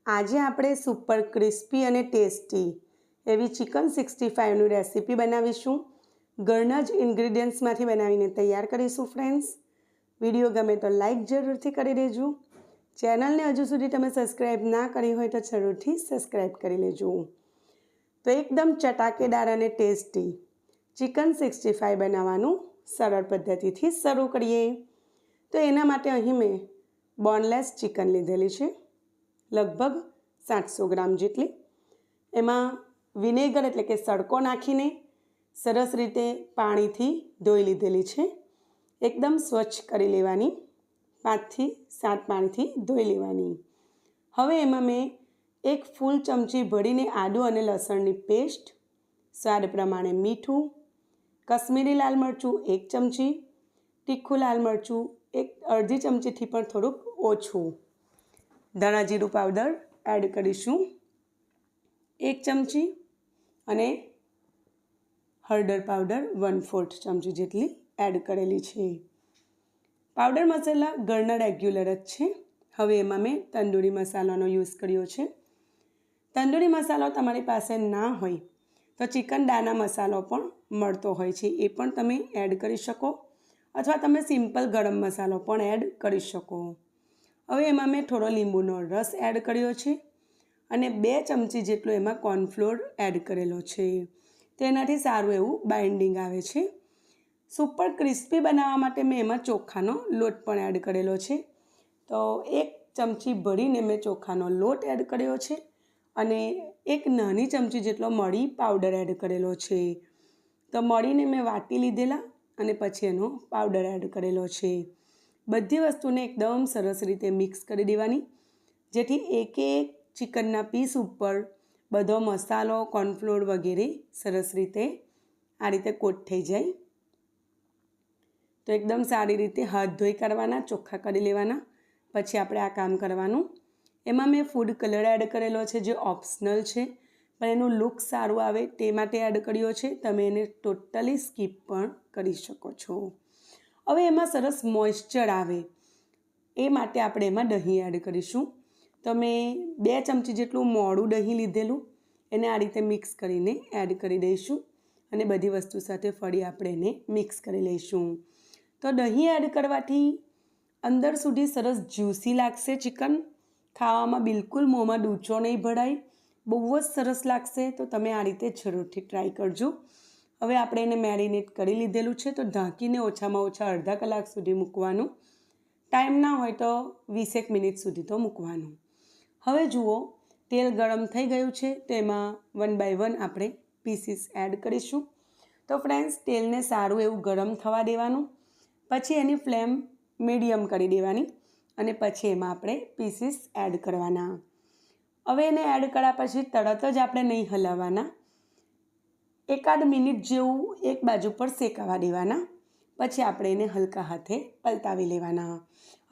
આજે આપણે super crispy અને ટેસ્ટી એવી ચિકન 65ની રેસીપી બનાવીશું. ઘરના જ ઇન્ગ્રીડિયન્ટ્સમાંથી બનાવીને તૈયાર કરીશું. ફ્રેન્ડ્સ, વિડીયો ગમે તો લાઈક જરૂરથી કરી દેજો. ચેનલને હજુ સુધી તમે સબસ્ક્રાઈબ ના કરી હોય તો જરૂરથી સબસ્ક્રાઈબ કરી લેજો. તો એકદમ ચટાકેદાર અને ટેસ્ટી ચિકન 65 બનાવવાનું સરળ પદ્ધતિથી શરૂ કરીએ. તો એના માટે અહીં મેં બોનલેસ ચિકન લીધેલી છે, લગભગ 700 ગ્રામ જેટલી. એમાં વિનેગર એટલે કે સડકો નાખીને સરસ રીતે પાણીથી ધોઈ લીધેલી છે. એકદમ સ્વચ્છ કરી લેવાની, 5 થી 7 પાણીથી ધોઈ લેવાની. હવે એમાં મેં 1 ફૂલ ચમચી ભરીને આદું અને લસણની પેસ્ટ, સ્વાદ પ્રમાણે મીઠું, કશ્મીરી લાલ મરચું 1 ચમચી, તીખું લાલ મરચું અડધી ચમચીથી પણ થોડુંક ઓછું, ધાણા જીરું પાવડર એડ કરીશું 1 ચમચી અને હળદર પાવડર 1/4 ચમચી જેટલી એડ કરેલી છે. પાવડર મસાલા ઘરના રેગ્યુલર જ છે. હવે એમાં મેં તંદૂરી મસાલાનો યુઝ કર્યો છે. તંદૂરી મસાલો તમારી પાસે ના હોય તો ચિકન દાના મસાલો પણ મળતો હોય છે, એ પણ તમે એડ કરી શકો, અથવા તમે સિમ્પલ ગરમ મસાલો પણ એડ કરી શકો. હવે એમાં મેં થોડો લીંબુનો રસ એડ કર્યો છે અને 2 ચમચી જેટલો એમાં કોર્નફ્લોર એડ કરેલો છે. તેનાથી સારું એવું બાઇન્ડિંગ આવે છે. સુપર ક્રિસ્પી બનાવવા માટે મેં એમાં ચોખાનો લોટ પણ એડ કરેલો છે. તો 1 ચમચી ભરીને મેં ચોખાનો લોટ એડ કર્યો છે અને 1 નાની ચમચી જેટલો મરી પાવડર એડ કરેલો છે. તો મરીને મેં વાટી લીધેલા અને પછી એનો પાવડર એડ કરેલો છે. બધી વસ્તુને એકદમ સરસ રીતે મિક્સ કરી દેવાની, જેથી એક ચિકનના પીસ ઉપર બધો મસાલો, કોર્નફ્લોર વગેરે સરસ રીતે આ રીતે કોટ થઈ જાય. તો એકદમ સારી રીતે હાથ ધોઈ કરવાના, ચોખ્ખા કરી લેવાના. પછી આપણે આ કામ કરવાનું. એમાં મેં ફૂડ કલર એડ કરેલો છે, જે ઓપ્શનલ છે, પણ એનું લુક સારું આવે તે માટે એડ કર્યો છે. તમે એને ટોટલી સ્કીપ પણ કરી શકો છો. હવે એમાં સરસ મોઇશ્ચર આવે એ માટે આપણે એમાં દહીં એડ કરીશું. તો મેં 2 ચમચી જેટલું મોડું દહીં લીધેલું, એને આ રીતે મિક્સ કરીને એડ કરી દઈશું અને બધી વસ્તુ સાથે ફરી આપણે એને મિક્સ કરી લઈશું. તો દહીં એડ કરવાથી અંદર સુધી સરસ જ્યુસી લાગશે ચિકન. ખાવામાં બિલકુલ મોંમાં ડૂચો નહીં ભરાય, બહુ જ સરસ લાગશે. તો તમે આ રીતે જરૂરથી ટ્રાય કરજો. હવે આપણે એને મેરિનેટ કરી લીધેલું છે, તો ઢાંકીને ઓછામાં ઓછા અડધા કલાક સુધી મૂકવાનું. ટાઈમ ના હોય તો 20 મિનિટ સુધી તો મૂકવાનું. હવે જુઓ, તેલ ગરમ થઈ ગયું છે, તો એમાં 1 બાય 1 આપણે પીસીસ એડ કરીશું. તો ફ્રેન્ડ્સ, તેલને સારું એવું ગરમ થવા દેવાનું, પછી એની ફ્લેમ મીડિયમ કરી દેવાની અને પછી એમાં આપણે પીસીસ એડ કરવાના. હવે એને એડ કર્યા પછી તરત જ આપણે નહીં હલાવવાના, 1 મિનિટ જેવું એક બાજુ પર શેકાવા દેવાના. પછી આપણે એને હલકા હાથે પલટાવી લેવાના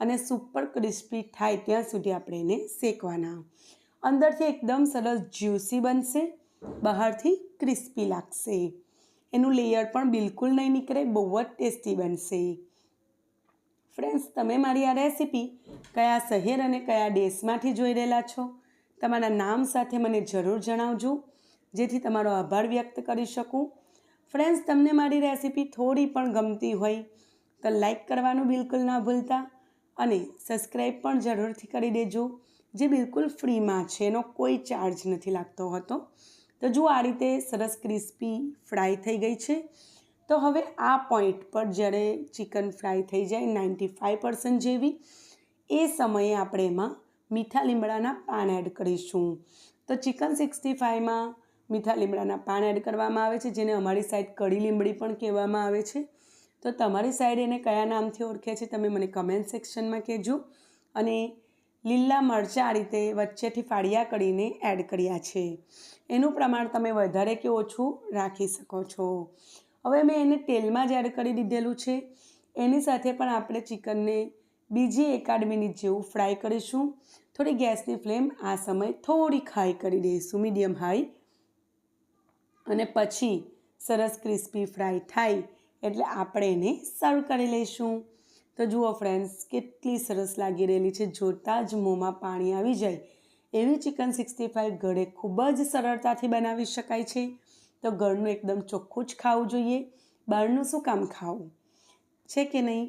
અને સુપર ક્રિસ્પી થાય ત્યાં સુધી આપણે એને શેકવાના. અંદરથી એકદમ સરસ જ્યુસી બનશે, બહારથી ક્રિસ્પી લાગશે. એનું લેયર પણ બિલકુલ નહીં નીકળે, બહુ જ ટેસ્ટી બનશે. ફ્રેન્ડ્સ, તમે મારી આ રેસીપી કયા શહેર અને કયા દેશમાંથી જોઈ રહેલા છો? તમારા નામ સાથે મને જરૂર જણાવજો, જેથી તમારો આભાર વ્યક્ત કરી શકું. ફ્રેન્ડ્સ, તમને મારી રેસીપી થોડી પણ ગમતી હોય તો લાઈક કરવાનું બિલકુલ ના ભૂલતા અને સબસ્ક્રાઈબ પણ જરૂરથી કરી દેજો, જે બિલકુલ ફ્રીમાં છે, એનો કોઈ ચાર્જ નથી લાગતો હોતો. તો જો આ રીતે સરસ ક્રિસ્પી ફ્રાય થઈ ગઈ છે. તો હવે આ પોઈન્ટ પર જ્યારે ચિકન ફ્રાય થઈ જાય 95% જેવી, એ સમયે આપણે એમાં મીઠા લીમડાના પાન એડ કરીશું. તો ચિકન 65માં મીઠા લીમડાના પાન એડ કરવામાં આવે છે, જેને અમારી સાઈડ કઢી લીમડી પણ કહેવામાં આવે છે. તો તમારી સાઈડ એને કયા નામથી ઓળખે છે તમે મને કમેન્ટ સેક્શનમાં કહેજો. અને લીલા મરચાં આ રીતે વચ્ચેથી ફાળિયા કરીને એડ કર્યા છે. એનું પ્રમાણ તમે વધારે કે ઓછું રાખી શકો છો. હવે મેં એને તેલમાં જ એડ કરી દીધેલું છે. એની સાથે પણ આપણે ચિકનને બીજી 1 મિનિટ જેવું ફ્રાય કરીશું. થોડી ગેસની ફ્લેમ આ સમય થોડી હાઈ કરી દઈશું, મીડિયમ હાઈ. અને પછી સરસ ક્રિસ્પી ફ્રાય થાય એટલે આપણે એને સર્વ કરી લઈશું. તો જુઓ ફ્રેન્ડ્સ, કેટલી સરસ લાગી રહેલી છે. જોતાં જ મોંમાં પાણી આવી જાય એવી ચિકન 65 ઘરે ખૂબ જ સરળતાથી બનાવી શકાય છે. તો ઘરનું એકદમ ચોખ્ખું જ ખાવું જોઈએ, બહારનું શું કામ ખાવું, છે કે નહીં?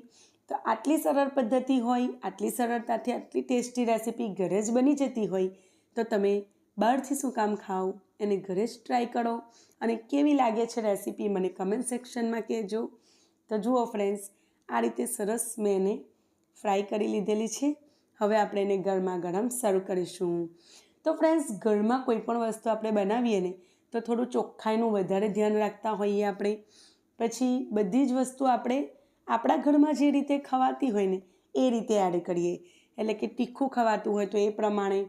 તો આટલી સરળ પદ્ધતિ હોય, આટલી સરળતાથી આટલી ટેસ્ટી રેસીપી ઘરે જ બની જતી હોય તો તમે બહારથી શું કામ ખાઓ, એને ઘરે જ ટ્રાય કરો અને કેવી લાગે છે રેસીપી મને કમેન્ટ સેક્શનમાં કહેજો. તો જુઓ ફ્રેન્ડ્સ, આ રીતે સરસ મેં એને ફ્રાય કરી લીધેલી છે. હવે આપણે એને ગરમા ગરમ સર્વ કરીશું. તો ફ્રેન્ડ્સ, ઘરમાં કોઈ પણ વસ્તુ આપણે બનાવીએ ને તો થોડું ચોખ્ખાઈનું વધારે ધ્યાન રાખતા હોઈએ આપણે. પછી બધી જ વસ્તુ આપણે આપણા ઘરમાં જે રીતે ખવાતી હોય ને એ રીતે એડ કરીએ. એટલે કે તીખું ખવાતું હોય તો એ પ્રમાણે,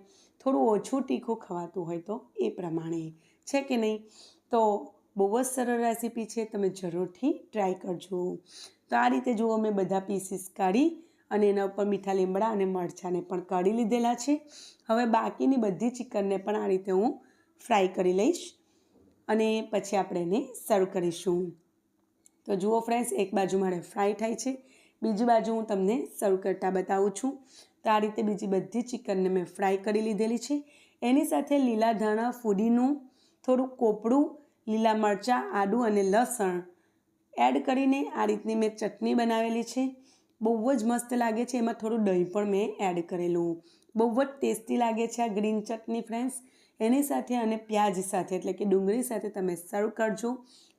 થોડું ઓછું તીખું ખવાતું હોય તો એ પ્રમાણે, છે કે નહીં? તો બહુ જ સરળ રેસીપી છે, તમે જરૂરથી ટ્રાય કરજો. તો આ રીતે જુઓ, મેં બધા પીસીસ કાઢી અને એના ઉપર મીઠા લીમડા અને મરચાંને પણ કાઢી લીધેલા છે. હવે બાકીની બધી ચિકનને પણ આ રીતે હું ફ્રાય કરી લઈશ અને પછી આપણે એને સર્વ કરીશું. તો જુઓ ફ્રેન્ડ્સ, એક બાજુ મારે ફ્રાય થાય છે, બીજી બાજુ હું તમને સર્વ કરતાં બતાવું છું. તો આ રીતે બીજી બધી ચિકનને મેં ફ્રાય કરી લીધેલી છે. એની સાથે લીલા ધાણા, ફુદીનું, થોડું કોપરું, લીલા મરચાં, આદું અને લસણ એડ કરીને આ રીતની મેં ચટણી બનાવેલી છે. બહુ જ મસ્ત લાગે છે. એમાં થોડું દહીં પણ મેં એડ કરેલું. બહુ જ ટેસ્ટી લાગે છે આ ગ્રીન ચટણી ફ્રેન્ડ્સ. એની સાથે અને પ્યાજ સાથે એટલે કે ડુંગળી સાથે તમે સર્વ કરજો,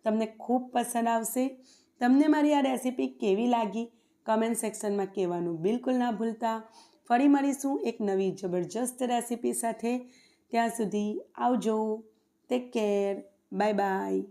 તમને ખૂબ પસંદ આવશે. તમને મારી આ રેસીપી કેવી લાગી કમેન્ટ સેક્શનમાં કહેવાનું બિલકુલ ના ભૂલતા. ફરી મળીશું એક નવી જબરજસ્ત રેસીપી સાથે. ત્યાં સુધી આવજો, ટેક કેર, બાય બાય.